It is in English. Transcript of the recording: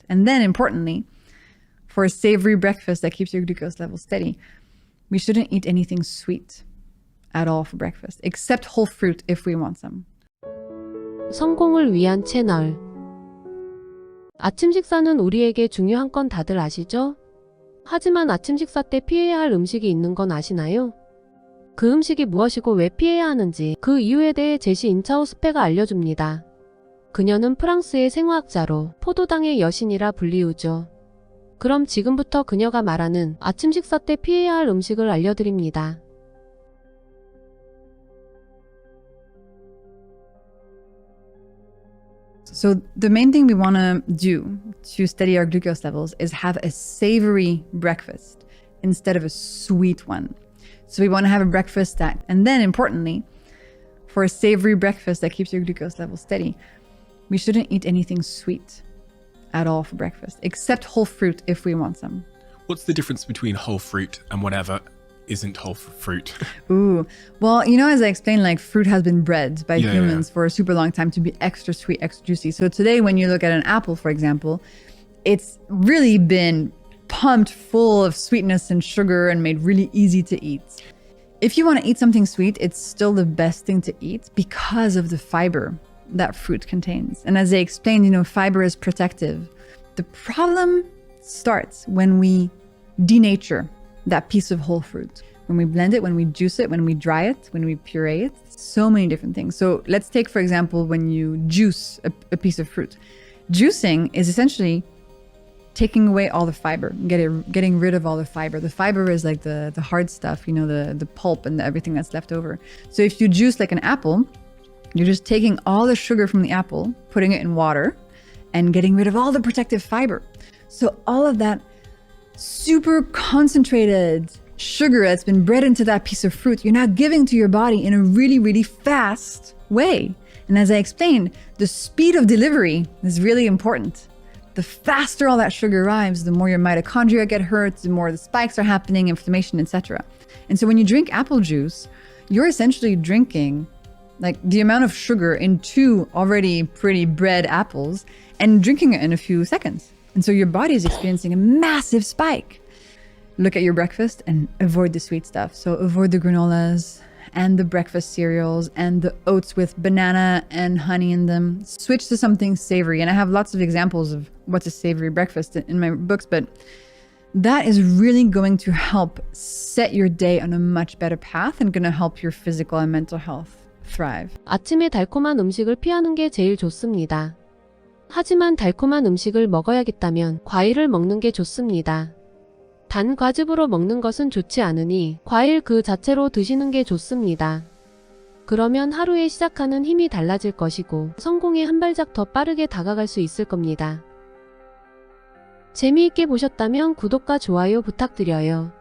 And then, importantly, for a savory breakfast that keeps your glucose level steady, we shouldn't eat anything sweet at all for breakfast, except whole fruit if we want some. 성공을 위한 채널. 아침 식사는 우리에게 중요한 건 다들 아시죠? 하지만 아침 식사 때 피해야 할 음식이 있는 건 아시나요? 그 음식이 무엇이고 왜 피해야 하는지 그 이유에 대해 제시 인차우스페가 알려줍니다. 그녀는 프랑스의 생화학자로 포도당의 여신이라 불리우죠. 그럼 지금부터 그녀가 말하는 아침 식사 때 피해야 할 음식을 알려드립니다. So the main thing we want to do to steady our glucose levels is have a savory breakfast instead of a sweet one. So we want to have a breakfast that, and then importantly, for a savory breakfast that keeps your glucose level steady, we shouldn't eat anything sweet at all for breakfast, except whole fruit if we want some. What's the difference between whole fruit and whatever isn't whole fruit? Ooh, well, as I explained, like fruit has been bred by humans for a super long time to be extra sweet, extra juicy. So today, when you look at an apple, for example, it's really been pumped full of sweetness and sugar and made really easy to eat. If you want to eat something sweet, it's still the best thing to eat because of the fiber that fruit contains. And as I explained, fiber is protective. The problem starts when we denature that piece of whole fruit. When we blend it, when we juice it, when we dry it, when we puree it, so many different things. So let's take, for example, when you juice a piece of fruit. Juicing is essentially taking away all the fiber, getting rid of all the fiber. The fiber is like the hard stuff, the pulp and everything that's left over. So if you juice like an apple, you're just taking all the sugar from the apple, putting it in water, and getting rid of all the protective fiber. So all of that super concentrated sugar that's been bred into that piece of fruit, you're now giving to your body in a really, really fast way. And as I explained, the speed of delivery is really important. The faster all that sugar arrives, the more your mitochondria get hurt, the more the spikes are happening, inflammation, etc. And so when you drink apple juice, you're essentially drinking like the amount of sugar in 2 already pretty bred apples and drinking it in a few seconds. And so your body is experiencing a massive spike. Look at your breakfast and avoid the sweet stuff. So avoid the granolas and the breakfast cereals and the oats with banana and honey in them. Switch to something savory. And I have lots of examples of what's a savory breakfast in my books, but that is really going to help set your day on a much better path and going to help your physical and mental health thrive. 아침에 달콤한 음식을 피하는 게 제일 좋습니다. 하지만 달콤한 음식을 먹어야겠다면 과일을 먹는 게 좋습니다. 단 과즙으로 먹는 것은 좋지 않으니 과일 그 자체로 드시는 게 좋습니다. 그러면 하루에 시작하는 힘이 달라질 것이고 성공에 한 발짝 더 빠르게 다가갈 수 있을 겁니다. 재미있게 보셨다면 구독과 좋아요 부탁드려요.